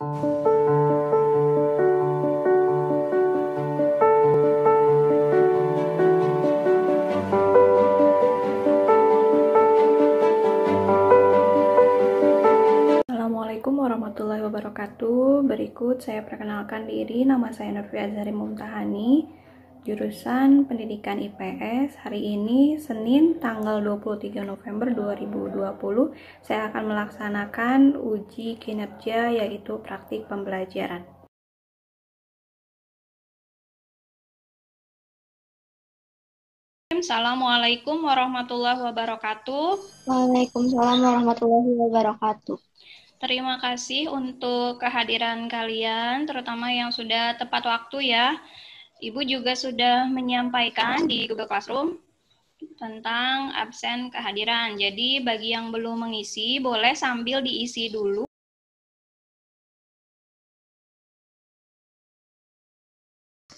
Assalamualaikum warahmatullahi wabarakatuh. Berikut saya perkenalkan diri, nama saya Nurfi Azhari Mumtahani, jurusan Pendidikan IPS. Hari ini Senin tanggal 23 November 2020, saya akan melaksanakan uji kinerja yaitu praktik pembelajaran. Assalamualaikum warahmatullahi wabarakatuh. Waalaikumsalam warahmatullahi wabarakatuh. Terima kasih untuk kehadiran kalian, terutama yang sudah tepat waktu ya. Ibu juga sudah menyampaikan di Google Classroom tentang absen kehadiran. Jadi bagi yang belum mengisi, boleh sambil diisi dulu.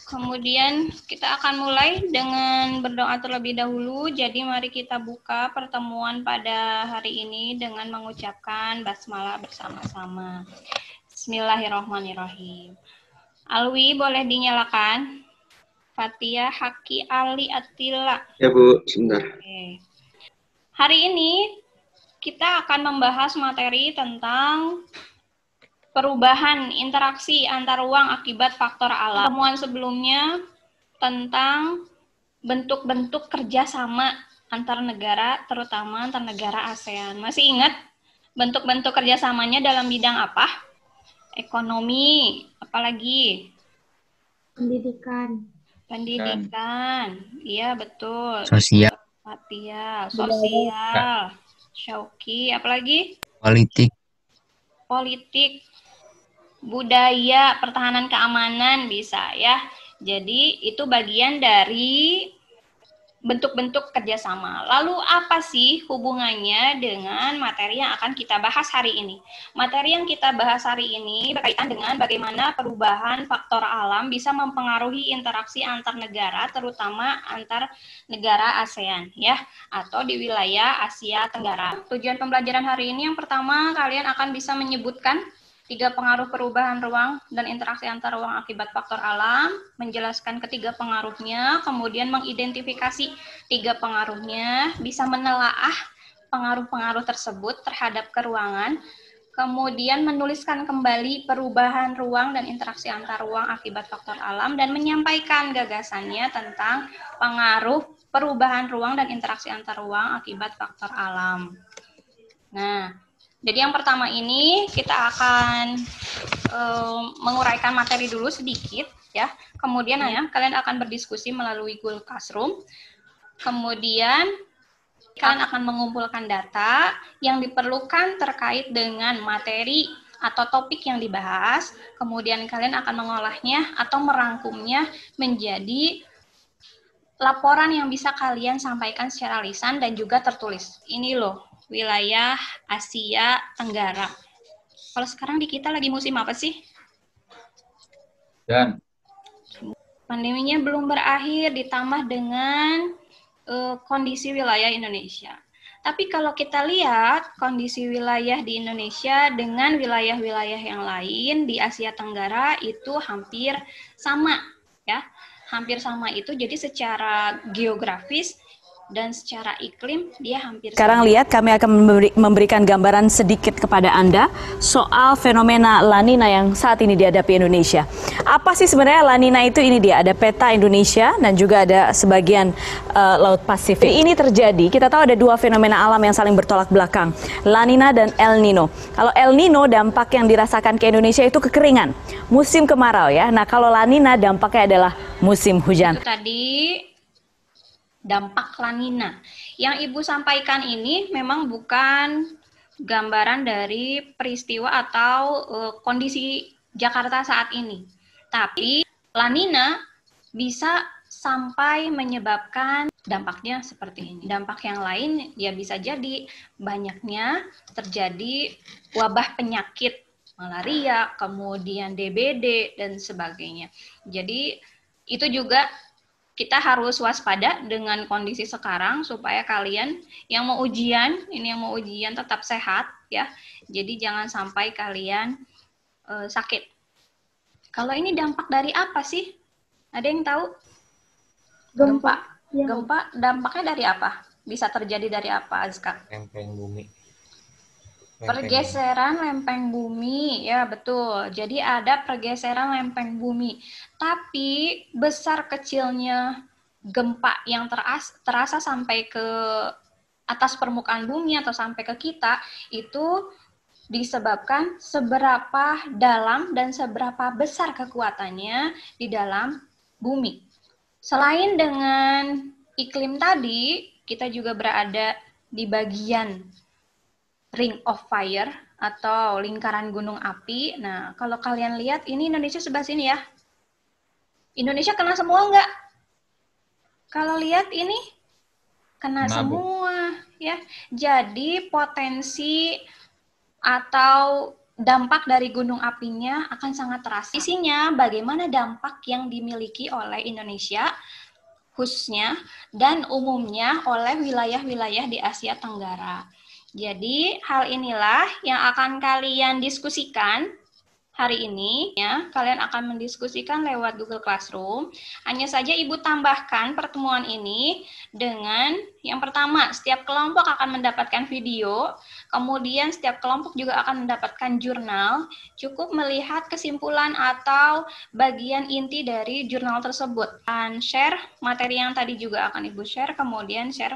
Kemudian kita akan mulai dengan berdoa terlebih dahulu. Jadi mari kita buka pertemuan pada hari ini dengan mengucapkan basmalah bersama-sama. Bismillahirrahmanirrahim. Alwi boleh dinyalakan? Fatia Haki Ali Attila. Ya Bu, sebentar. Oke. Hari ini kita akan membahas materi tentang perubahan interaksi antar ruang akibat faktor alam. Pertemuan sebelumnya tentang bentuk-bentuk kerjasama antar negara, terutama antar negara ASEAN. Masih ingat bentuk-bentuk kerjasamanya dalam bidang apa? Ekonomi, apalagi? Pendidikan. Pendidikan, iya betul. Sosial. Fatia, sosial. Syauki, apalagi? Politik. Politik. Budaya, pertahanan keamanan bisa ya. Jadi itu bagian dari bentuk-bentuk kerjasama. Lalu apa sih hubungannya dengan materi yang akan kita bahas hari ini? Materi yang kita bahas hari ini berkaitan dengan bagaimana perubahan faktor alam bisa mempengaruhi interaksi antar negara, terutama antar negara ASEAN ya, atau di wilayah Asia Tenggara. Tujuan pembelajaran hari ini yang pertama, kalian akan bisa menyebutkan 3 pengaruh perubahan ruang dan interaksi antar ruang akibat faktor alam, menjelaskan ketiga pengaruhnya, kemudian mengidentifikasi 3 pengaruhnya, bisa menelaah pengaruh-pengaruh tersebut terhadap keruangan, kemudian menuliskan kembali perubahan ruang dan interaksi antar ruang akibat faktor alam, dan menyampaikan gagasannya tentang pengaruh perubahan ruang dan interaksi antar ruang akibat faktor alam. Nah, jadi yang pertama ini kita akan menguraikan materi dulu sedikit ya. Kemudian ya kalian akan berdiskusi melalui Google Classroom. Kemudian kalian akan mengumpulkan data yang diperlukan terkait dengan materi atau topik yang dibahas. Kemudian kalian akan mengolahnya atau merangkumnya menjadi laporan yang bisa kalian sampaikan secara lisan dan juga tertulis. Ini loh, wilayah Asia Tenggara. Kalau sekarang di kita lagi musim apa sih? Dan Pandeminya belum berakhir, ditambah dengan kondisi wilayah Indonesia. Tapi kalau kita lihat kondisi wilayah di Indonesia dengan wilayah-wilayah yang lain di Asia Tenggara itu hampir sama, ya. Hampir sama itu, jadi secara geografis dan secara iklim dia hampir sama. Sekarang lihat, kami akan memberikan gambaran sedikit kepada Anda soal fenomena La Nina yang saat ini dihadapi Indonesia. Apa sih sebenarnya La Nina itu? Ini dia, ada peta Indonesia dan juga ada sebagian Laut Pasifik. Ini terjadi, kita tahu ada 2 fenomena alam yang saling bertolak belakang, La Nina dan El Nino. Kalau El Nino dampak yang dirasakan ke Indonesia itu kekeringan, musim kemarau ya. Nah kalau La Nina dampaknya adalah musim hujan. Itu tadi dampak La Nina. Yang Ibu sampaikan ini memang bukan gambaran dari peristiwa atau kondisi Jakarta saat ini. Tapi La Nina bisa sampai menyebabkan dampaknya seperti ini. Dampak yang lain ya bisa jadi banyaknya terjadi wabah penyakit malaria, kemudian DBD dan sebagainya. Jadi itu juga kita harus waspada dengan kondisi sekarang supaya kalian yang mau ujian, tetap sehat ya. Jadi jangan sampai kalian sakit. Kalau ini dampak dari apa sih? Ada yang tahu? Gempa. Ya. Gempa dampaknya dari apa? Bisa terjadi dari apa, Azka? Lempeng bumi. Pergeseran lempeng bumi, ya betul. Jadi ada pergeseran lempeng bumi. Tapi besar kecilnya gempa yang terasa sampai ke atas permukaan bumi atau sampai ke kita, itu disebabkan seberapa dalam dan seberapa besar kekuatannya di dalam bumi. Selain dengan iklim tadi, kita juga berada di bagian Ring of Fire atau lingkaran gunung api. Nah, kalau kalian lihat, ini Indonesia sebelah sini ya. Indonesia kena semua nggak? Kalau lihat ini, kena semua ya. Jadi potensi atau dampak dari gunung apinya akan sangat terasa. Isinya bagaimana dampak yang dimiliki oleh Indonesia, khususnya dan umumnya oleh wilayah-wilayah di Asia Tenggara. Jadi, hal inilah yang akan kalian diskusikan hari ini. Ya, kalian akan mendiskusikan lewat Google Classroom. Hanya saja Ibu tambahkan pertemuan ini dengan yang pertama, setiap kelompok akan mendapatkan video. Kemudian setiap kelompok juga akan mendapatkan jurnal. Cukup melihat kesimpulan atau bagian inti dari jurnal tersebut. Dan share materi yang tadi juga akan Ibu share, kemudian share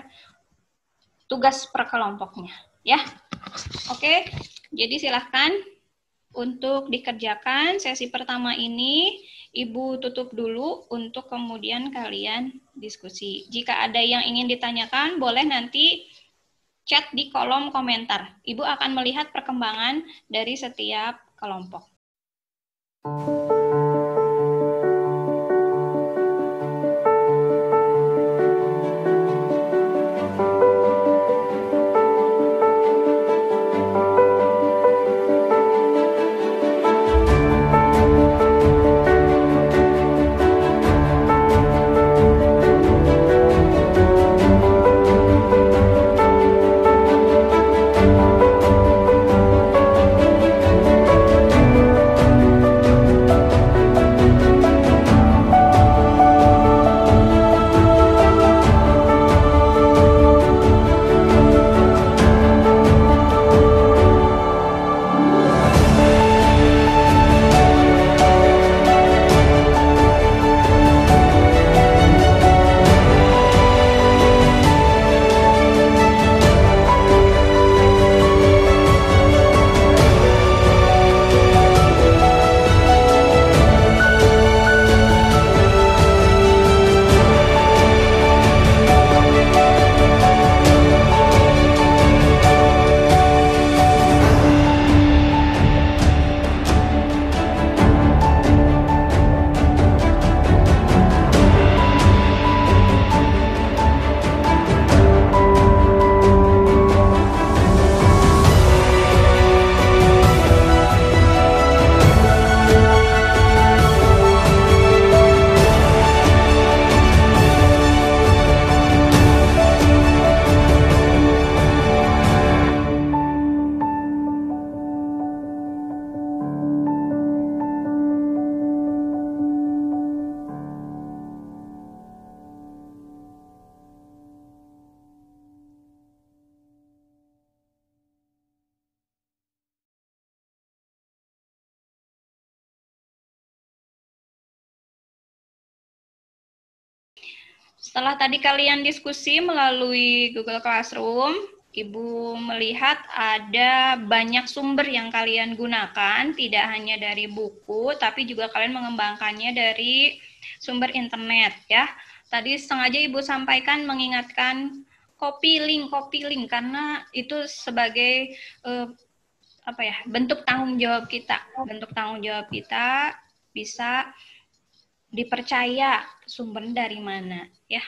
tugas per kelompoknya. Ya, oke. Jadi silahkan untuk dikerjakan sesi pertama ini. Ibu tutup dulu untuk kemudian kalian diskusi. Jika ada yang ingin ditanyakan, boleh nanti chat di kolom komentar. Ibu akan melihat perkembangan dari setiap kelompok. Setelah tadi kalian diskusi melalui Google Classroom, Ibu melihat ada banyak sumber yang kalian gunakan, tidak hanya dari buku, tapi juga kalian mengembangkannya dari sumber internet ya. Tadi sengaja Ibu sampaikan mengingatkan copy link karena itu sebagai bentuk tanggung jawab kita. Bentuk tanggung jawab kita bisa dipercaya sumber dari mana ya.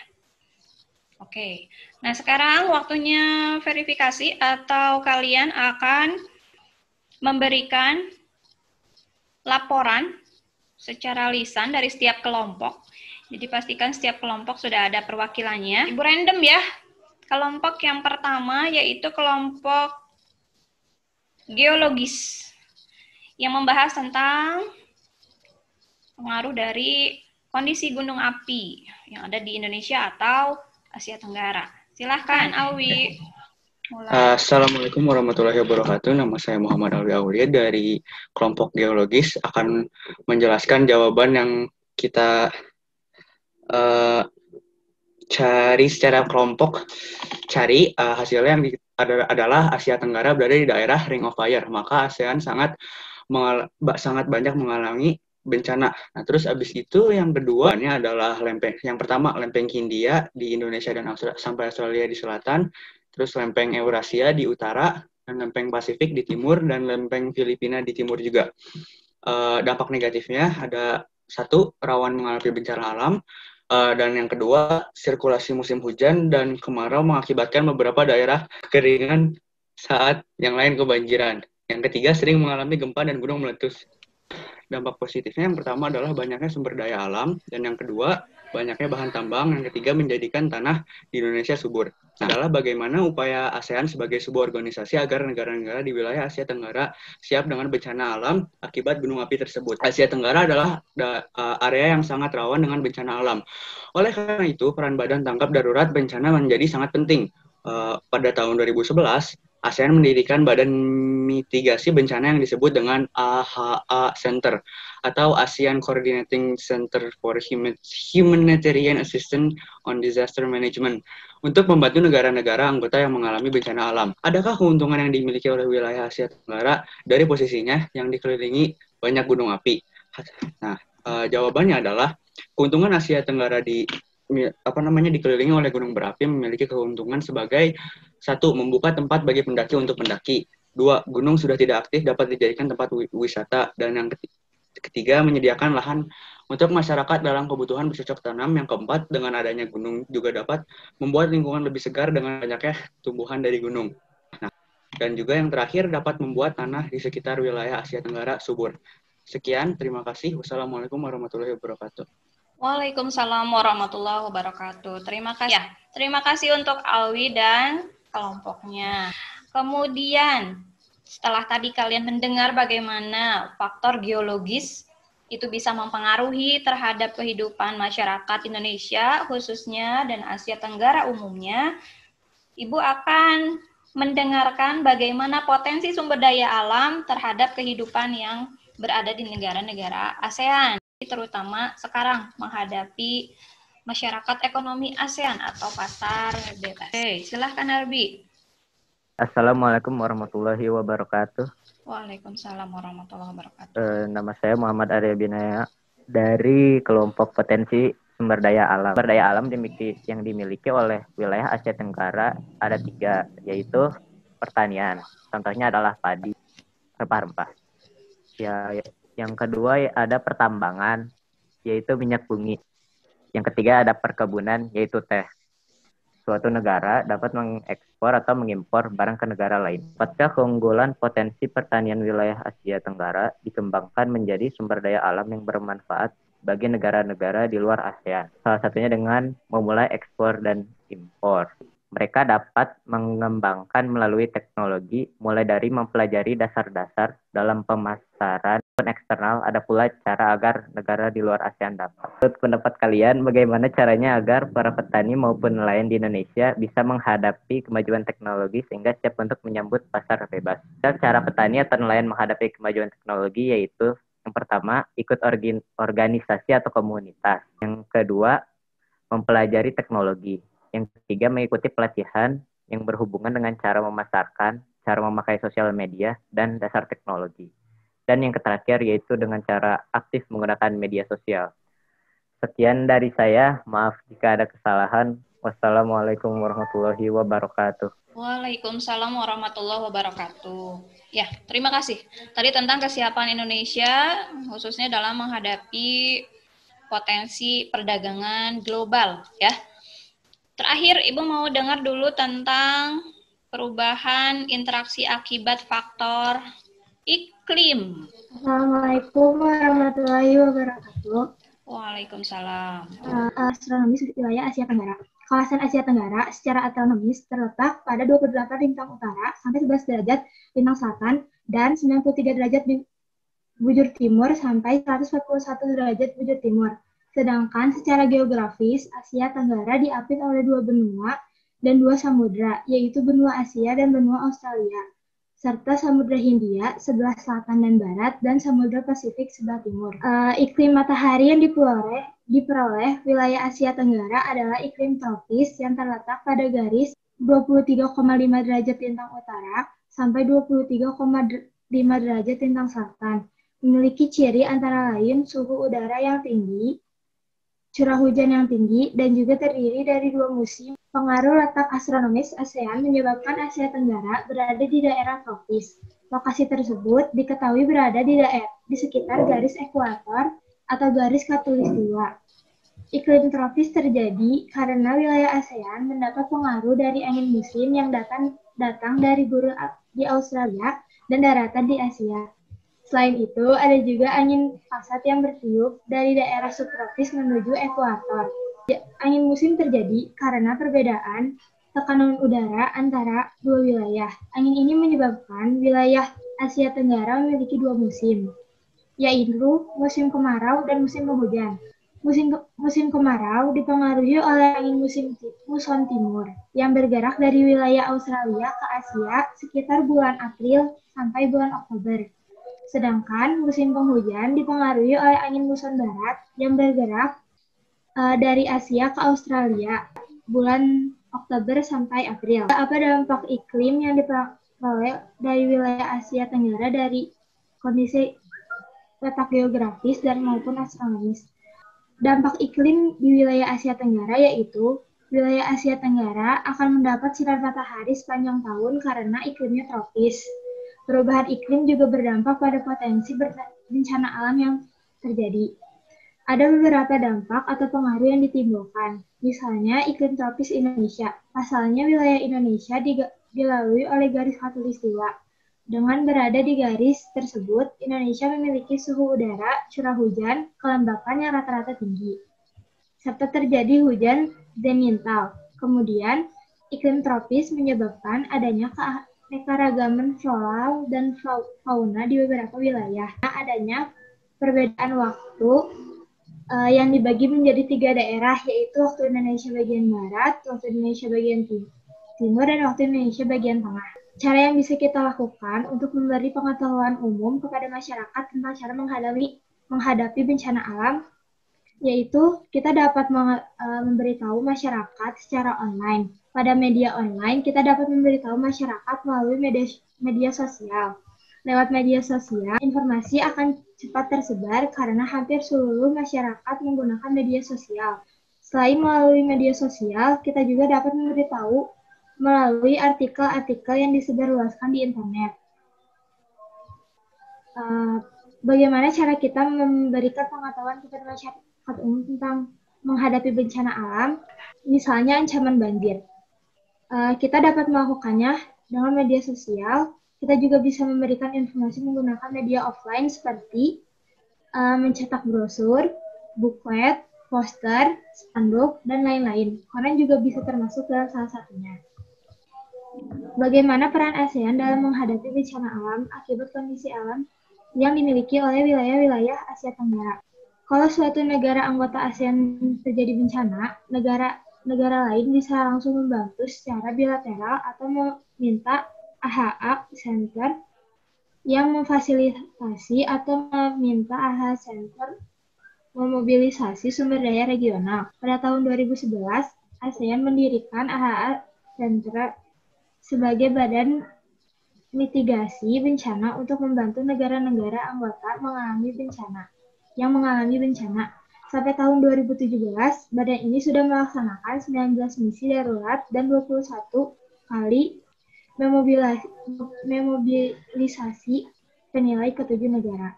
Oke. Nah, sekarang waktunya verifikasi atau kalian akan memberikan laporan secara lisan dari setiap kelompok. Jadi pastikan setiap kelompok sudah ada perwakilannya. Ibu random ya. Kelompok yang pertama yaitu kelompok geologis. yang membahas tentang pengaruh dari kondisi gunung api yang ada di Indonesia atau Asia Tenggara. Silahkan, Alwi. Assalamualaikum warahmatullahi wabarakatuh. Nama saya Muhammad Alwi Aulia dari kelompok geologis, akan menjelaskan jawaban yang kita cari secara kelompok. Hasilnya yang adalah Asia Tenggara berada di daerah Ring of Fire, maka ASEAN sangat banyak mengalami bencana. Nah, terus abis itu yang kedua ini adalah lempeng. Yang pertama lempeng Hindia di Indonesia dan sampai Australia di selatan, terus lempeng Eurasia di utara, dan lempeng Pasifik di timur, dan lempeng Filipina di timur juga. Dampak negatifnya ada satu, rawan mengalami bencana alam, dan yang kedua, sirkulasi musim hujan dan kemarau mengakibatkan beberapa daerah kekeringan saat yang lain kebanjiran. Yang ketiga, sering mengalami gempa dan gunung meletus. Dampak positifnya yang pertama adalah banyaknya sumber daya alam, dan yang kedua, banyaknya bahan tambang, yang ketiga menjadikan tanah di Indonesia subur. Nah, adalah bagaimana upaya ASEAN sebagai sebuah organisasi agar negara-negara di wilayah Asia Tenggara siap dengan bencana alam akibat gunung api tersebut. Asia Tenggara adalah area yang sangat rawan dengan bencana alam. Oleh karena itu, peran Badan Tanggap Darurat Bencana menjadi sangat penting. Pada tahun 2011, ASEAN mendirikan badan mitigasi bencana yang disebut dengan AHA Center atau ASEAN Coordinating Center for Humanitarian Assistance on Disaster Management untuk membantu negara-negara anggota yang mengalami bencana alam. Adakah keuntungan yang dimiliki oleh wilayah Asia Tenggara dari posisinya yang dikelilingi banyak gunung api? Nah, jawabannya adalah keuntungan Asia Tenggara dikelilingi oleh gunung berapi memiliki keuntungan sebagai satu, membuka tempat bagi pendaki untuk mendaki. Dua, gunung sudah tidak aktif dapat dijadikan tempat wisata. Dan yang ketiga, menyediakan lahan untuk masyarakat dalam kebutuhan bercocok tanam. Yang keempat, dengan adanya gunung juga dapat membuat lingkungan lebih segar dengan banyaknya tumbuhan dari gunung. Nah, dan juga yang terakhir, dapat membuat tanah di sekitar wilayah Asia Tenggara subur. Sekian, terima kasih. Wassalamualaikum warahmatullahi wabarakatuh. Waalaikumsalam warahmatullahi wabarakatuh. Terima kasih. Ya, terima kasih untuk Alwi dan kelompoknya. Kemudian, setelah tadi kalian mendengar bagaimana faktor geologis itu bisa mempengaruhi terhadap kehidupan masyarakat Indonesia khususnya dan Asia Tenggara umumnya, Ibu akan mendengarkan bagaimana potensi sumber daya alam terhadap kehidupan yang berada di negara-negara ASEAN, terutama sekarang menghadapi masyarakat ekonomi ASEAN atau pasar bebas. Oke, silahkan Arbi. Assalamualaikum warahmatullahi wabarakatuh. Waalaikumsalam warahmatullahi wabarakatuh. Nama saya Muhammad Arya Binaya dari kelompok potensi sumber daya alam. Sumber daya alam yang dimiliki oleh wilayah Asia Tenggara ada 3, yaitu pertanian. Contohnya adalah padi, rempah-rempah. Ya, yang kedua ada pertambangan, yaitu minyak bumi. Yang ketiga ada perkebunan, yaitu teh. Suatu negara dapat mengekspor atau mengimpor barang ke negara lain. Dapatkah keunggulan potensi pertanian wilayah Asia Tenggara dikembangkan menjadi sumber daya alam yang bermanfaat bagi negara-negara di luar ASEAN? Salah satunya dengan memulai ekspor dan impor. Mereka dapat mengembangkan melalui teknologi, mulai dari mempelajari dasar-dasar dalam pemasaran eksternal, ada pula cara agar negara di luar ASEAN dapat. Menurut pendapat kalian, bagaimana caranya agar para petani maupun nelayan di Indonesia bisa menghadapi kemajuan teknologi sehingga siap untuk menyambut pasar bebas? Cara petani atau nelayan menghadapi kemajuan teknologi yaitu yang pertama, ikut organisasi atau komunitas. Yang kedua, mempelajari teknologi. Yang ketiga, mengikuti pelatihan yang berhubungan dengan cara memasarkan, cara memakai sosial media, dan dasar teknologi. Dan yang terakhir yaitu dengan cara aktif menggunakan media sosial. Sekian dari saya, maaf jika ada kesalahan. Wassalamualaikum warahmatullahi wabarakatuh. Waalaikumsalam warahmatullahi wabarakatuh. Ya, terima kasih. Tadi tentang kesiapan Indonesia, khususnya dalam menghadapi potensi perdagangan global, ya. Terakhir, Ibu mau dengar dulu tentang perubahan interaksi akibat faktor iklim. Assalamualaikum warahmatullahi wabarakatuh. Waalaikumsalam. Astronomis wilayah Asia Tenggara. Kawasan Asia Tenggara secara astronomis terletak pada 28 lintang utara sampai 11 derajat lintang selatan dan 93 derajat bujur timur sampai 141 derajat bujur timur. Sedangkan secara geografis, Asia Tenggara diapit oleh 2 benua dan 2 samudra, yaitu benua Asia dan benua Australia, serta Samudra Hindia sebelah selatan dan barat, dan Samudra Pasifik sebelah timur. Iklim matahari yang diperoleh wilayah Asia Tenggara adalah iklim tropis yang terletak pada garis 23,5 derajat lintang utara sampai 23,5 derajat lintang selatan. Memiliki ciri antara lain suhu udara yang tinggi, curah hujan yang tinggi, dan juga terdiri dari 2 musim. Pengaruh letak astronomis ASEAN menyebabkan Asia Tenggara berada di daerah tropis. Lokasi tersebut diketahui berada di sekitar garis ekuator atau garis khatulistiwa. Iklim tropis terjadi karena wilayah ASEAN mendapat pengaruh dari angin musim yang datang dari gurun di Australia dan daratan di Asia. Selain itu, ada juga angin pasat yang bertiup dari daerah subtropis menuju ekuator. Angin musim terjadi karena perbedaan tekanan udara antara 2 wilayah. Angin ini menyebabkan wilayah Asia Tenggara memiliki 2 musim, yaitu musim kemarau dan musim penghujan. Musim kemarau dipengaruhi oleh angin muson timur yang bergerak dari wilayah Australia ke Asia sekitar bulan April sampai bulan Oktober. Sedangkan musim penghujan dipengaruhi oleh angin muson barat yang bergerak dari Asia ke Australia bulan Oktober sampai April. Apa dampak iklim yang diperoleh dari wilayah Asia Tenggara dari kondisi letak geografis dan maupun astronomis? Dampak iklim di wilayah Asia Tenggara yaitu wilayah Asia Tenggara akan mendapat sinar matahari sepanjang tahun karena iklimnya tropis. Perubahan iklim juga berdampak pada potensi bencana alam yang terjadi. Ada beberapa dampak atau pengaruh yang ditimbulkan, misalnya iklim tropis Indonesia. Pasalnya wilayah Indonesia dilalui oleh garis khatulistiwa. Dengan berada di garis tersebut, Indonesia memiliki suhu udara, curah hujan, kelembapan yang rata-rata tinggi, serta terjadi hujan zenital. Kemudian, iklim tropis menyebabkan adanya keanekaragaman floral dan fauna di beberapa wilayah. Adanya perbedaan waktu yang dibagi menjadi 3 daerah, yaitu waktu Indonesia bagian barat, waktu Indonesia bagian timur, dan waktu Indonesia bagian tengah. Cara yang bisa kita lakukan untuk memberi pengetahuan umum kepada masyarakat tentang cara menghadapi bencana alam, yaitu kita dapat memberitahu masyarakat secara online. Pada media online, kita dapat memberitahu masyarakat melalui media sosial. Lewat media sosial, informasi akan cepat tersebar karena hampir seluruh masyarakat menggunakan media sosial. Selain melalui media sosial, kita juga dapat memberitahu melalui artikel-artikel yang disebarluaskan di internet. Bagaimana cara kita memberikan pengetahuan kepada masyarakat umum tentang menghadapi bencana alam, misalnya ancaman banjir? Kita dapat melakukannya dengan media sosial. Kita juga bisa memberikan informasi menggunakan media offline seperti mencetak brosur, buklet, poster, spanduk, dan lain-lain. Koran juga bisa termasuk dalam salah satunya. Bagaimana peran ASEAN dalam menghadapi bencana alam akibat kondisi alam yang dimiliki oleh wilayah-wilayah Asia Tenggara? Kalau suatu negara anggota ASEAN terjadi bencana, negara lain bisa langsung membantu secara bilateral atau meminta AHA Center yang memfasilitasi atau meminta AHA Center memobilisasi sumber daya regional. Pada tahun 2011, ASEAN mendirikan AHA Center sebagai badan mitigasi bencana untuk membantu negara-negara anggota mengalami bencana. Sampai tahun 2017, badan ini sudah melaksanakan 19 misi darurat dan 21 kali memobilisasi penilai ke-7 negara.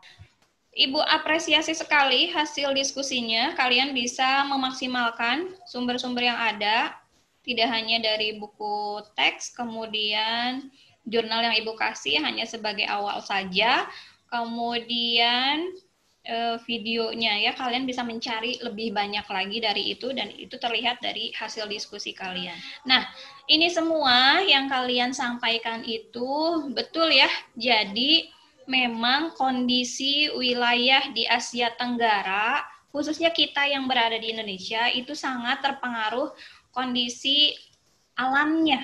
Ibu apresiasi sekali hasil diskusinya. Kalian bisa memaksimalkan sumber-sumber yang ada, tidak hanya dari buku teks, kemudian jurnal yang Ibu kasih hanya sebagai awal saja, kemudian videonya ya, kalian bisa mencari lebih banyak lagi dari itu, dan itu terlihat dari hasil diskusi kalian. Nah, ini semua yang kalian sampaikan itu betul ya. Jadi memang kondisi wilayah di Asia Tenggara, khususnya kita yang berada di Indonesia, itu sangat terpengaruh kondisi alamnya.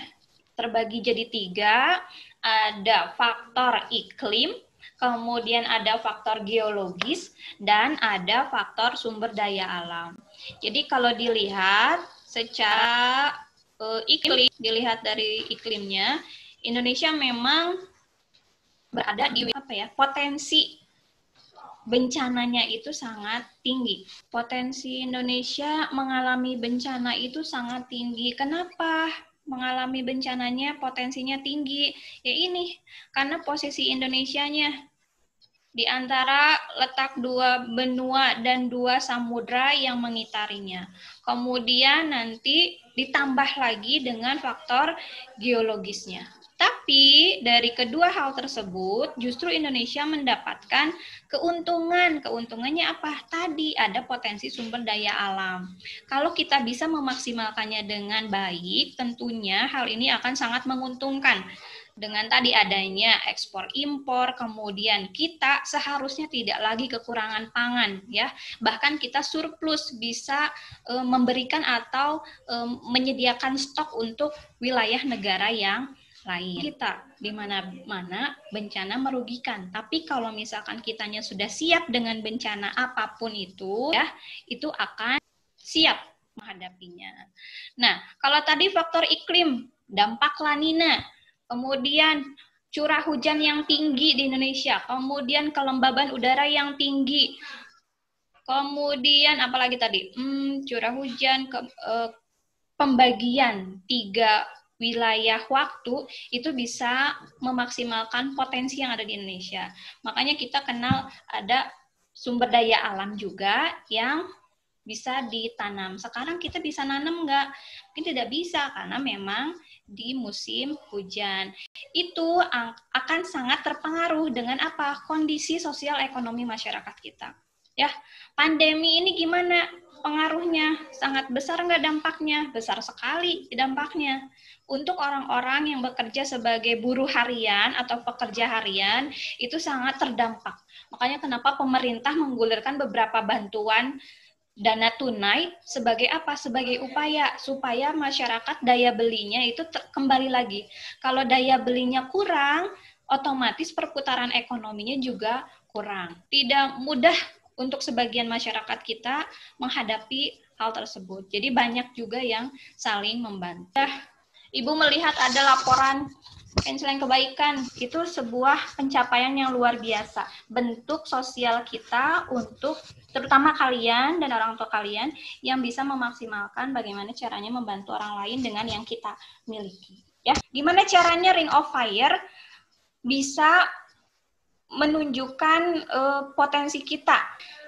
Terbagi jadi 3, ada faktor iklim, kemudian ada faktor geologis, dan ada faktor sumber daya alam. Jadi kalau dilihat secara iklim, dilihat dari iklimnya, Indonesia memang berada di potensi bencananya itu sangat tinggi. Potensi Indonesia mengalami bencana itu sangat tinggi. Kenapa mengalami bencananya potensinya tinggi? Ya ini, karena posisi Indonesianya di antara letak 2 benua dan 2 samudra yang mengitarinya. Kemudian nanti ditambah lagi dengan faktor geologisnya. Tapi dari kedua hal tersebut justru Indonesia mendapatkan keuntungan. Keuntungannya apa? Tadi ada potensi sumber daya alam. Kalau kita bisa memaksimalkannya dengan baik, tentunya hal ini akan sangat menguntungkan. Dengan tadi adanya ekspor impor, kemudian kita seharusnya tidak lagi kekurangan pangan, ya. Bahkan kita surplus, bisa memberikan atau menyediakan stok untuk wilayah negara yang lain. Kita di mana-mana bencana merugikan. Tapi kalau misalkan kitanya sudah siap dengan bencana apapun itu, ya, itu akan siap menghadapinya. Nah, kalau tadi faktor iklim, dampak La Nina, kemudian curah hujan yang tinggi di Indonesia, kemudian kelembaban udara yang tinggi, kemudian apalagi tadi, curah hujan, pembagian 3 wilayah waktu itu bisa memaksimalkan potensi yang ada di Indonesia. Makanya kita kenal ada sumber daya alam juga yang bisa ditanam. Sekarang kita bisa nanam nggak? Mungkin tidak bisa karena memang di musim hujan. Itu akan sangat terpengaruh dengan apa? Kondisi sosial ekonomi masyarakat kita. Ya, pandemi ini gimana pengaruhnya? Sangat besar nggak dampaknya? Besar sekali dampaknya. Untuk orang-orang yang bekerja sebagai buruh harian atau pekerja harian, itu sangat terdampak. Makanya kenapa pemerintah menggulirkan beberapa bantuan dana tunai sebagai apa? Sebagai upaya supaya masyarakat daya belinya itu kembali lagi. Kalau daya belinya kurang, otomatis perputaran ekonominya juga kurang. Tidak mudah untuk sebagian masyarakat kita menghadapi hal tersebut. Jadi banyak juga yang saling membantu. Ibu melihat ada laporan Pensiunan Kebaikan, itu sebuah pencapaian yang luar biasa. Bentuk sosial kita untuk terutama kalian dan orang tua kalian yang bisa memaksimalkan bagaimana caranya membantu orang lain dengan yang kita miliki. Ya, gimana caranya Ring of Fire bisa menunjukkan potensi kita.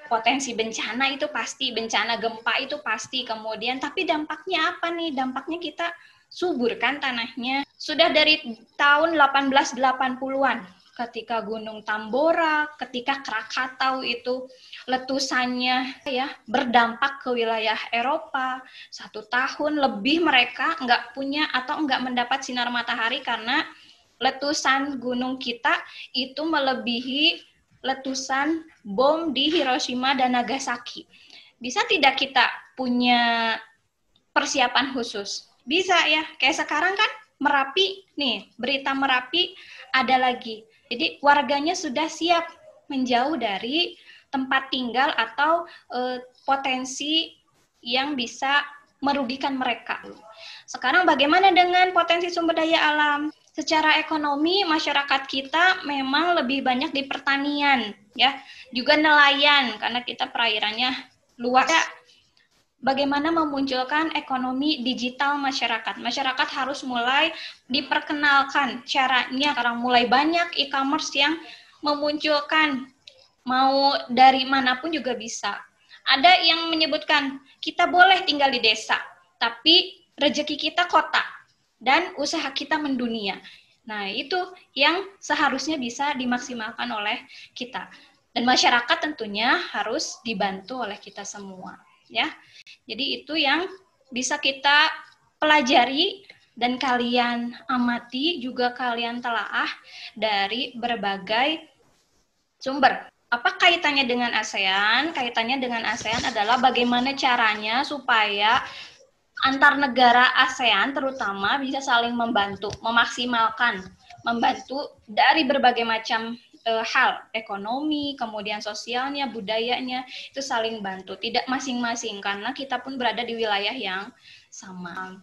Potensi bencana itu pasti, bencana gempa itu pasti, kemudian tapi dampaknya apa nih? Dampaknya kita subur kan tanahnya. Sudah dari tahun 1880-an ketika Gunung Tambora, ketika Krakatau itu letusannya ya berdampak ke wilayah Eropa. 1 tahun lebih mereka nggak punya atau nggak mendapat sinar matahari karena letusan gunung kita itu melebihi letusan bom di Hiroshima dan Nagasaki. Bisa tidak kita punya persiapan khusus? Bisa ya, kayak sekarang kan Merapi, nih berita Merapi ada lagi. Jadi warganya sudah siap menjauh dari tempat tinggal atau potensi yang bisa merugikan mereka. Sekarang bagaimana dengan potensi sumber daya alam? Secara ekonomi masyarakat kita memang lebih banyak di pertanian, ya, juga nelayan karena kita perairannya luas. Bagaimana memunculkan ekonomi digital masyarakat? Masyarakat harus mulai diperkenalkan caranya. Sekarang mulai banyak e-commerce yang memunculkan, mau dari manapun juga bisa. Ada yang menyebutkan kita boleh tinggal di desa, tapi rezeki kita kota dan usaha kita mendunia. Nah, itu yang seharusnya bisa dimaksimalkan oleh kita. Dan masyarakat tentunya harus dibantu oleh kita semua, ya. Jadi itu yang bisa kita pelajari dan kalian amati, juga kalian telaah dari berbagai Sumber. Apa kaitannya dengan ASEAN? Kaitannya dengan ASEAN adalah bagaimana caranya supaya antar negara ASEAN terutama bisa saling membantu, memaksimalkan, membantu dari berbagai macam hal, ekonomi, kemudian sosialnya, budayanya, itu saling bantu, tidak masing-masing, karena kita pun berada di wilayah yang sama.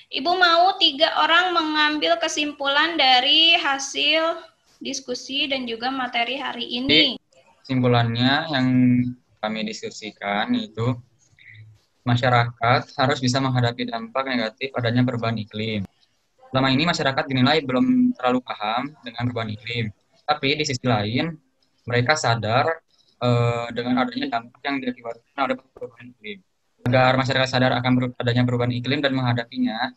Ibu mau 3 orang mengambil kesimpulan dari hasil diskusi dan juga materi hari ini. Kesimpulannya yang kami diskusikan itu, masyarakat harus bisa menghadapi dampak negatif adanya perubahan iklim. Selama ini masyarakat dinilai belum terlalu paham dengan perubahan iklim. Tapi di sisi lain, mereka sadar dengan adanya dampak yang diakibatkan oleh perubahan iklim. Agar masyarakat sadar akan adanya perubahan iklim dan menghadapinya,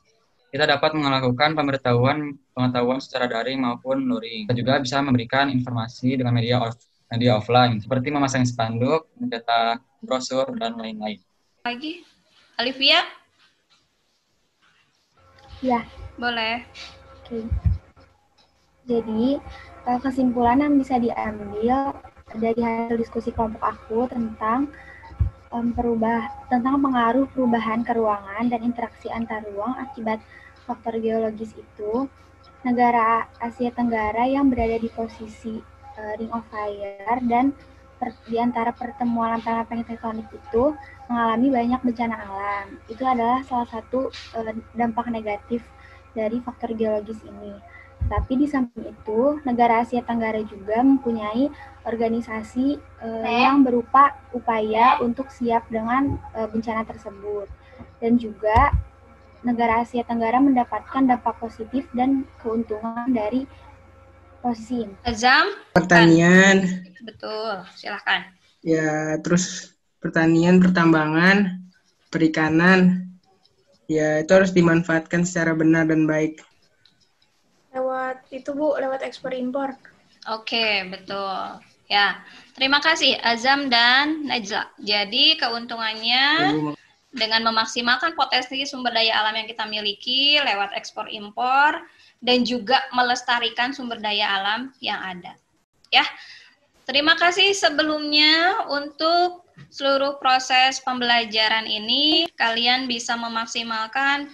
kita dapat melakukan pengetahuan secara daring maupun luring. Kita juga bisa memberikan informasi dengan media offline, seperti memasang spanduk, mencetak brosur, dan lain-lain. Lagi, Olivia? Ya. Boleh. Oke. Jadi, kesimpulan yang bisa diambil dari hasil diskusi kelompok aku tentang pengaruh perubahan ke ruangan dan interaksi antar ruang akibat faktor geologis itu, negara Asia Tenggara yang berada di posisi Ring of Fire dan di antara pertemuan lempeng-lempeng tektonik itu mengalami banyak bencana alam. Itu adalah salah satu dampak negatif dari faktor geologis ini. Tapi di samping itu, negara Asia Tenggara juga mempunyai organisasi yang berupa upaya untuk siap dengan bencana tersebut. Dan juga negara Asia Tenggara mendapatkan dampak positif dan keuntungan dari posisi ini. Azam? Pertanian. Betul, silahkan. Ya, terus pertanian, pertambangan, perikanan, ya itu harus dimanfaatkan secara benar dan baik. Lewat itu Bu, lewat ekspor impor. Oke, betul. Ya, terima kasih Azam dan Najla. Jadi keuntungannya dengan memaksimalkan potensi sumber daya alam yang kita miliki lewat ekspor impor dan juga melestarikan sumber daya alam yang ada. Ya, terima kasih sebelumnya untuk seluruh proses pembelajaran ini. Kalian bisa memaksimalkan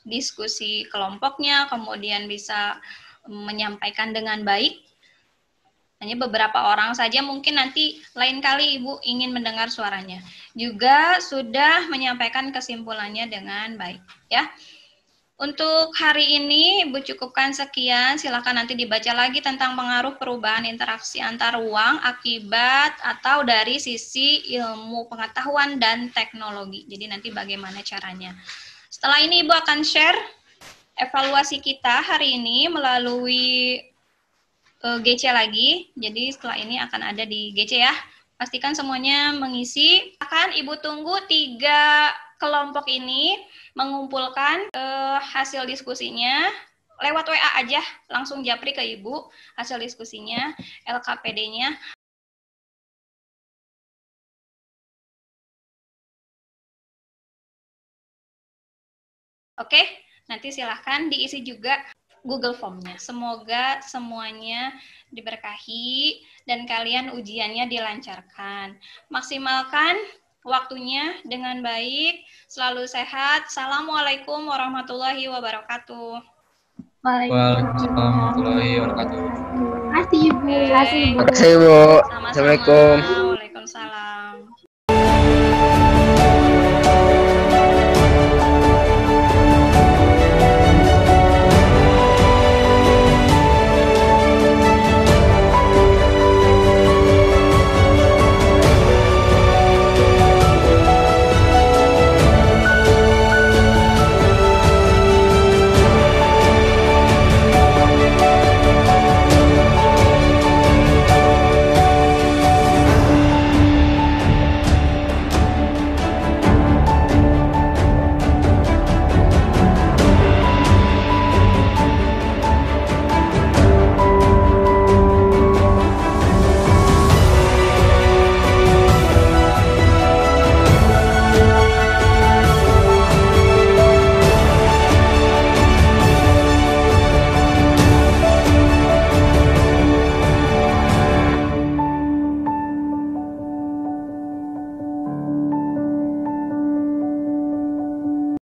diskusi kelompoknya, kemudian bisa menyampaikan dengan baik. Hanya beberapa orang saja, mungkin nanti lain kali Ibu ingin mendengar suaranya. Juga sudah menyampaikan kesimpulannya dengan baik. Ya. Untuk hari ini Ibu cukupkan sekian. Silakan nanti dibaca lagi tentang pengaruh perubahan interaksi antar ruang akibat atau dari sisi ilmu pengetahuan dan teknologi. Jadi nanti bagaimana caranya. Setelah ini Ibu akan share evaluasi kita hari ini melalui GC lagi. Jadi setelah ini akan ada di GC ya. Pastikan semuanya mengisi. Akan Ibu tunggu 3 kelompok ini mengumpulkan hasil diskusinya. Lewat WA aja, langsung japri ke Ibu hasil diskusinya, LKPD-nya. Oke, nanti silahkan diisi juga Google Form-nya. Semoga semuanya diberkahi dan kalian ujiannya dilancarkan. Maksimalkan waktunya dengan baik, selalu sehat. Assalamualaikum warahmatullahi wabarakatuh. Waalaikumsalam warahmatullahi wabarakatuh. Terima kasih Ibu. Terima kasih, Bu. Sama-sama. Assalamualaikum. Waalaikumsalam.